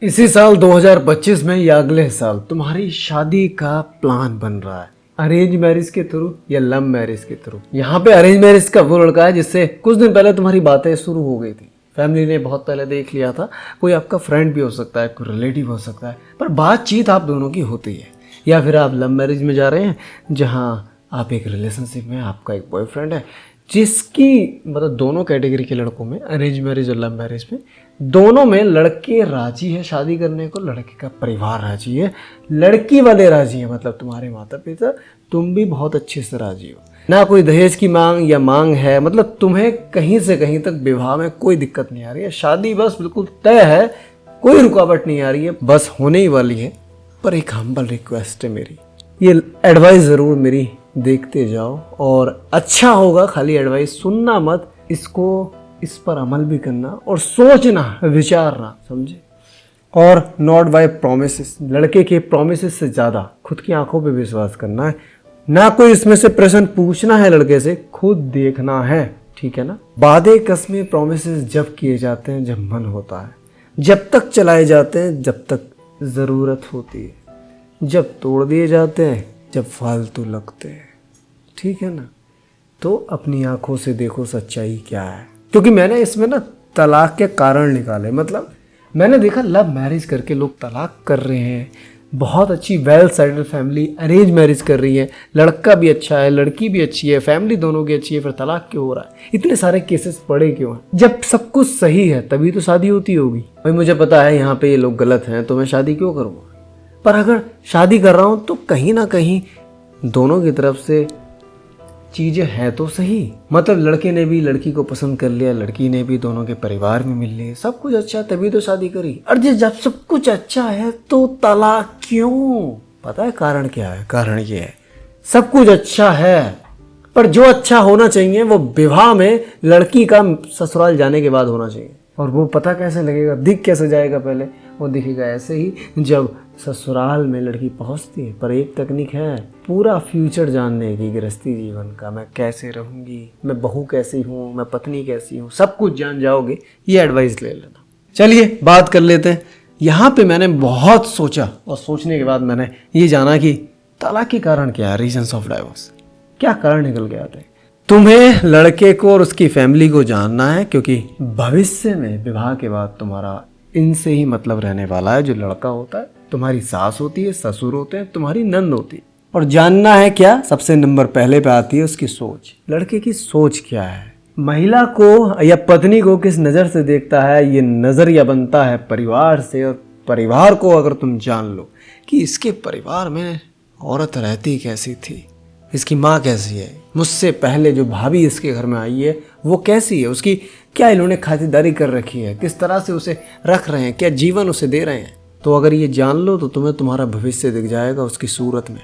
इसी साल 2025 में या अगले साल तुम्हारी शादी का प्लान बन रहा है, अरेंज मैरिज के थ्रू या लव मैरिज के थ्रू। यहाँ पे अरेंज मैरिज का वो लड़का है जिससे कुछ दिन पहले तुम्हारी बातें शुरू हो गई थी, फैमिली ने बहुत पहले देख लिया था, कोई आपका फ्रेंड भी हो सकता है, कोई रिलेटिव हो सकता है, पर बातचीत आप दोनों की होती है। या फिर आप लव मैरिज में जा रहे हैं जहाँ आप एक रिलेशनशिप में, आपका एक बॉयफ्रेंड है जिसकी मतलब दोनों कैटेगरी के लड़कों में, अरेंज मैरिज और लव मैरिज में, दोनों में लड़के राजी है शादी करने को, लड़के का परिवार राजी है, लड़की वाले राजी है, मतलब तुम्हारे माता पिता, तुम भी बहुत अच्छे से राजी हो, ना कोई दहेज की मांग या मांग है, मतलब तुम्हें कहीं से कहीं तक विवाह में कोई दिक्कत नहीं आ रही है, शादी बस बिल्कुल तय है, कोई रुकावट नहीं आ रही है, बस होने ही वाली है। पर एक हम्बल रिक्वेस्ट है मेरी, ये एडवाइस ज़रूर मेरी देखते जाओ और अच्छा होगा, खाली एडवाइस सुनना मत, इसको इस पर अमल भी करना और सोचना विचारना, समझे। और नॉट बाय प्रोमिसेस, लड़के के प्रोमिसेस से ज़्यादा खुद की आंखों पे विश्वास करना है, ना कोई इसमें से प्रश्न पूछना है लड़के से, खुद देखना है, ठीक है ना। वादे कसमें प्रोमिसेस जब किए जाते हैं जब मन होता है, जब तक चलाए जाते हैं जब तक ज़रूरत होती है, जब तोड़ दिए जाते हैं जब फालतू लगते हैं, ठीक है ना। तो अपनी आंखों से देखो सच्चाई क्या है, क्योंकि मैंने इसमें ना तलाक के कारण निकाले, मतलब मैंने देखा लव मैरिज करके लोग तलाक कर रहे हैं, बहुत अच्छी well settled family arrange marriage कर रही है, लड़का भी अच्छा है, लड़की भी अच्छी है, फैमिली दोनों की अच्छी है, फिर तलाक क्यों हो रहा है, इतने सारे केसेस पड़े क्यों हैं। जब सब कुछ सही है तभी तो शादी होती होगी। भाई मुझे पता है यहाँ पे ये लोग गलत हैं, तो मैं शादी क्यों करूँगा, पर अगर शादी कर रहा हूँ तो कहीं ना कहीं दोनों की तरफ से चीज़ें हैं तो सही, मतलब लड़के ने भी लड़की को पसंद कर लिया, लड़की ने भी, दोनों के परिवार में मिल लिए, सब कुछ अच्छा तभी तो शादी करी। और जब सब कुछ अच्छा है तो तलाक क्यों, पता है कारण क्या है, कारण ये है सब कुछ अच्छा है पर जो अच्छा होना चाहिए वो विवाह में लड़की का ससुराल जाने के बाद होना चाहिए। और वो पता कैसे लगेगा, दिख कैसे जाएगा, पहले वो दिखेगा ऐसे ही जब ससुराल में लड़की पहुंचती है। पर एक तकनीक है पूरा फ्यूचर जानने की, गृहस्थी जीवन का, मैं कैसे रहूंगी, मैं बहू कैसी हूँ, मैं पत्नी कैसी हूँ, सब कुछ जान जाओगे, ये एडवाइस ले लेना। चलिए बात कर लेते हैं। यहाँ पे मैंने बहुत सोचा और सोचने के बाद मैंने ये जाना कि तलाक के कारण क्या है, रीजंस ऑफ डाइवोर्स, क्या कारण निकल के आते हैं। तुम्हें लड़के को और उसकी फैमिली को जानना है, क्योंकि भविष्य में विवाह के बाद तुम्हारा इनसे ही मतलब रहने वाला है। जो लड़का होता है तुम्हारी सास होती है, ससुर होते हैं, तुम्हारी नंद होती है। और जानना है क्या, सबसे नंबर पहले पे आती है उसकी सोच, लड़के की सोच क्या है, महिला को या पत्नी को किस नज़र से देखता है, ये नज़रिया बनता है परिवार से। और परिवार को अगर तुम जान लो कि इसके परिवार में औरत रहती कैसी थी, इसकी माँ कैसी है, मुझसे पहले जो भाभी इसके घर में आई है वो कैसी है, उसकी क्या इन्होंने खातिरदारी कर रखी है, किस तरह से उसे रख रहे हैं, क्या जीवन उसे दे रहे हैं, तो अगर ये जान लो तो तुम्हें तुम्हारा भविष्य दिख जाएगा उसकी सूरत में।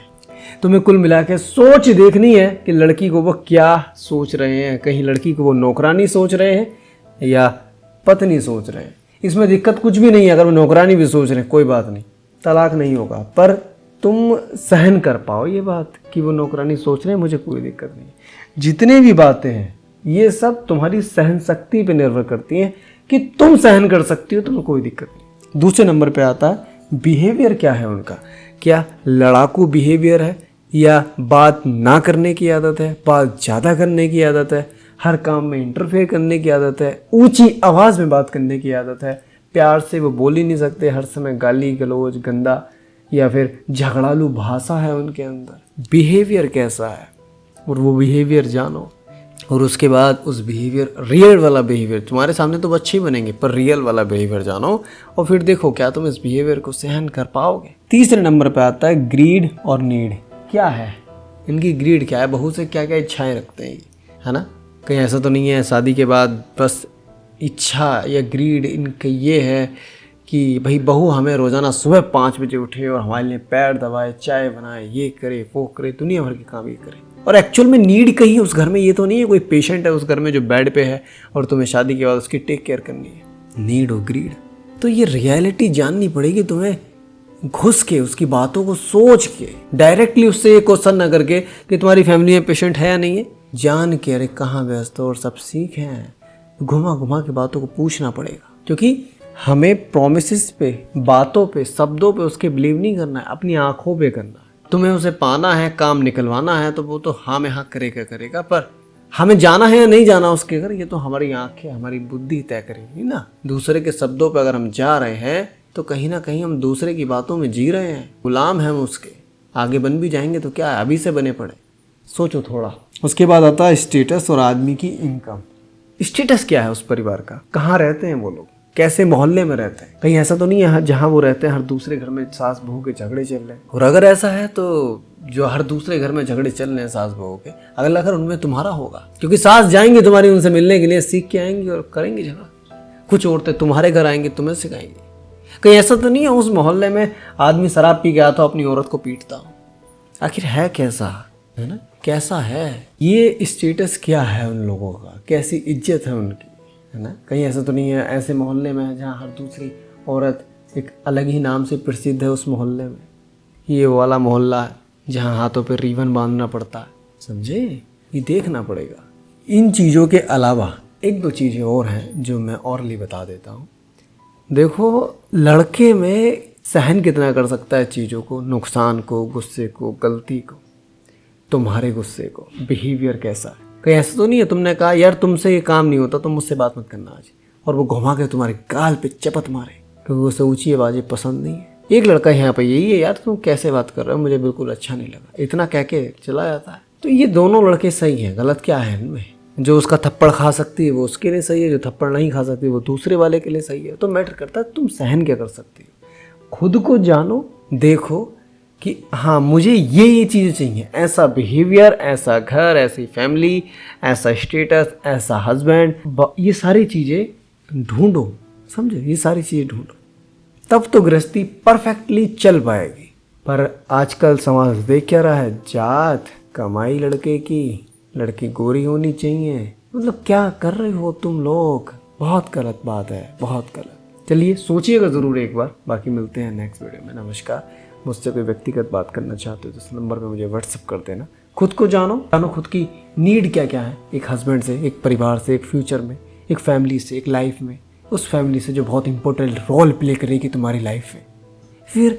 तुम्हें कुल मिला के सोच देखनी है कि लड़की को वो क्या सोच रहे हैं, कहीं लड़की को वो नौकरानी सोच रहे हैं या पत्नी सोच रहे हैं। इसमें दिक्कत कुछ भी नहीं है, अगर वो नौकरानी भी सोच रहे हैं कोई बात नहीं, तलाक नहीं होगा, पर तुम सहन कर पाओ ये बात कि वो नौकरानी सोच रहे हैं, मुझे कोई दिक्कत नहीं। जितने भी बातें हैं ये सब तुम्हारी सहन शक्ति पे निर्भर करती हैं कि तुम सहन कर सकती हो, तुम्हें कोई दिक्कत नहीं। दूसरे नंबर पे आता है बिहेवियर क्या है उनका, क्या लड़ाकू बिहेवियर है या बात ना करने की आदत है, बात ज़्यादा करने की आदत है, हर काम में इंटरफेयर करने की आदत है, ऊंची आवाज़ में बात करने की आदत है, प्यार से वो बोल ही नहीं सकते, हर समय गाली गलौज गंदा या फिर झगड़ालू भाषा है उनके अंदर। बिहेवियर कैसा है और वो बिहेवियर जानो, और उसके बाद उस बिहेवियर, रियल वाला बिहेवियर, तुम्हारे सामने तो अच्छे ही बनेंगे पर रियल वाला बिहेवियर जानो और फिर देखो क्या तुम इस बिहेवियर को सहन कर पाओगे। तीसरे नंबर पे आता है ग्रीड और नीड, क्या है इनकी ग्रीड, क्या है, बहू से क्या क्या इच्छाएं रखते हैं ये, है ना। कहीं ऐसा तो नहीं है शादी के बाद बस इच्छा या ग्रीड इनके ये है कि भाई बहू हमें रोज़ाना सुबह 5 बजे उठे और हमारे लिए पैर दबाए, चाय बनाए, ये करे वो करे, दुनिया भर के काम ये करे। और एक्चुअल में नीड कहीं उस घर में ये तो नहीं है कोई पेशेंट है उस घर में जो बेड पे है और तुम्हें शादी के बाद उसकी टेक केयर करनी है। नीड और ग्रीड, तो ये रियलिटी जाननी पड़ेगी तुम्हें, घुस के उसकी बातों को सोच के, डायरेक्टली उससे ये क्वेश्चन ना करके कि तुम्हारी फैमिली में पेशेंट है या नहीं है, जान के अरे कहाँ व्यस्त हो और सब सीख हैं, घुमा घुमा के बातों को पूछना पड़ेगा। क्योंकि हमें प्रोमिसेस पे, बातों पे, शब्दों पे उसके बिलीव नहीं करना है, अपनी आंखों पे करना है। तुम्हें उसे पाना है, काम निकलवाना है, तो वो तो हाँ में हाँ करेगा करेगा, पर हमें जाना है या नहीं जाना उसके घर, ये तो हमारी आंखें, हमारी बुद्धि तय करेगी ना। दूसरे के शब्दों पे अगर हम जा रहे हैं तो कहीं ना कहीं हम दूसरे की बातों में जी रहे हैं, गुलाम हैं हम उसके। आगे बन भी जाएंगे तो क्या है, अभी से बने पड़े। सोचो थोड़ा। उसके बाद आता है स्टेटस और आदमी की इनकम। स्टेटस क्या है उस परिवार का, कहाँ रहते हैं वो लोग, कैसे मोहल्ले में रहते हैं। कहीं ऐसा तो नहीं है जहाँ वो रहते हैं हर दूसरे घर में सास बहू के झगड़े चल रहे हैं। और अगर ऐसा है तो जो हर दूसरे घर में झगड़े चल रहे हैं सास बहू के, अगला घर उनमें तुम्हारा होगा, क्योंकि सास जाएंगी तुम्हारी उनसे मिलने के लिए, सीख के आएंगी और करेंगे झगड़ा। कुछ औरतें तुम्हारे घर आएंगी, तुम्हें सिखाएंगी। कहीं ऐसा तो नहीं है उस मोहल्ले में आदमी शराब पी के आता हो अपनी औरत को पीटता हो। आखिर है कैसा, है ना, कैसा है ये स्टेटस, क्या है उन लोगों का, कैसी इज्जत है उनकी, है ना। कहीं ऐसा तो नहीं है ऐसे मोहल्ले में जहाँ हर दूसरी औरत एक अलग ही नाम से प्रसिद्ध है उस मोहल्ले में। ये वाला मोहल्ला है जहाँ हाथों पे रिबन बांधना पड़ता है, समझे। ये देखना पड़ेगा। इन चीज़ों के अलावा एक दो चीज़ें और हैं जो मैं औरली बता देता हूँ। देखो, लड़के में सहन कितना कर सकता है चीज़ों को, नुकसान को, गुस्से को, गलती को, तुम्हारे गुस्से को, बिहेवियर कैसा है। कहीं ऐसा तो नहीं है तुमने कहा यार तुमसे ये काम नहीं होता, तुम मुझसे बात मत करना आज, और वो घुमा के तुम्हारे गाल पे चपत मारे क्योंकि उसे ऊंची आवाज़ें पसंद नहीं है। एक लड़का यहाँ पे यही है, यार तुम कैसे बात कर रहे हो, मुझे बिल्कुल अच्छा नहीं लगा, इतना कह के चला जाता है। तो ये दोनों लड़के सही हैं, गलत क्या है इनमें। जो उसका थप्पड़ खा सकती है वो उसके लिए सही है, जो थप्पड़ नहीं खा सकती वो दूसरे वाले के लिए सही है। तो मैटर करता है तुम सहन क्या कर सकती हो। खुद को जानो, देखो कि हाँ मुझे ये चीज़ें चाहिए, ऐसा बिहेवियर, ऐसा घर, ऐसी फैमिली, ऐसा स्टेटस, ऐसा हस्बैंड, ये सारी चीज़ें ढूंढो, समझे, ये सारी चीज़ें ढूंढो, तब तो गृहस्थी परफेक्टली चल पाएगी। पर आजकल समाज देख क्या रहा है, जात, कमाई लड़के की, लड़की गोरी होनी चाहिए, मतलब क्या कर रहे हो तुम लोग। बहुत गलत बात है, बहुत गलत। चलिए सोचिएगा ज़रूर एक बार। बाकी मिलते हैं नेक्स्ट वीडियो में। नमस्कार। मुझसे कोई व्यक्तिगत बात करना चाहते हो तो इस नंबर पे मुझे व्हाट्सअप कर देना। खुद को जानो खुद की नीड क्या क्या है, एक हस्बैंड से, एक परिवार से, एक फ्यूचर में, एक फैमिली से, एक लाइफ में, उस फैमिली से जो बहुत इंपॉर्टेंट रोल प्ले करेगी तुम्हारी लाइफ में। फिर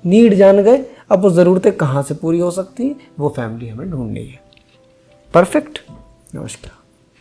नीड जान गए, अब वो ज़रूरतें कहाँ से पूरी हो सकती हैं, वो फैमिली हमें ढूंढनी है। परफेक्ट। नमस्कार।